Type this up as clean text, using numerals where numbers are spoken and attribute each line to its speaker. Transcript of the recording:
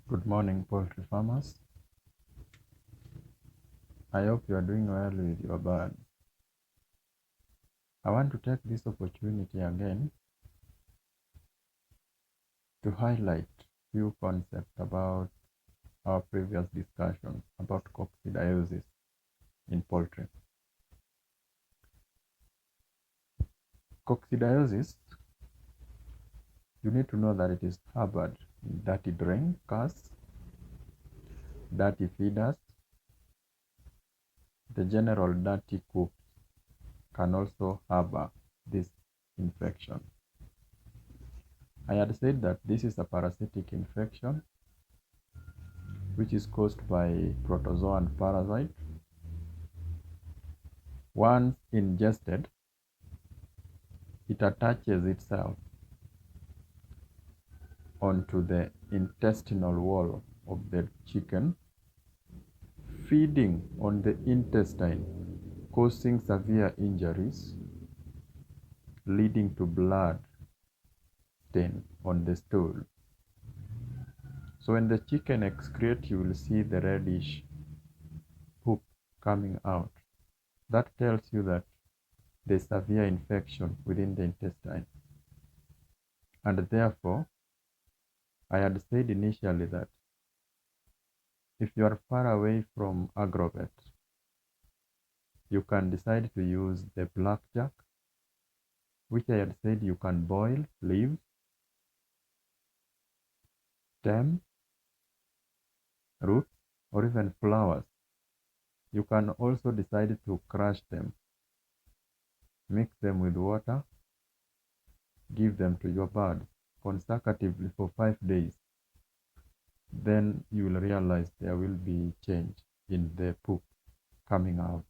Speaker 1: Good morning, poultry farmers. I hope you are doing well with your birds. I want to take this opportunity again to highlight few concepts about our previous discussion about coccidiosis in poultry. Coccidiosis, you need to know that it is harbored in dirty drain cars, dirty feeders. The general dirty coops can also harbor this infection. I had said that this is a parasitic infection which is caused by protozoan parasite. Once ingested, it attaches itself onto the intestinal wall of the chicken, feeding on the intestine, causing severe injuries, leading to blood stain on the stool. So when the chicken excrete, you will see the reddish poop coming out. That tells you that there's severe infection within the intestine. And therefore, I had said initially that if you are far away from agrovet, you can decide to use the blackjack, which I had said you can boil leaves, stem, roots, or even flowers. You can also decide to crush them, mix them with water, give them to your birds consecutively for 5 days. Then you will realize there will be change in the poop coming out.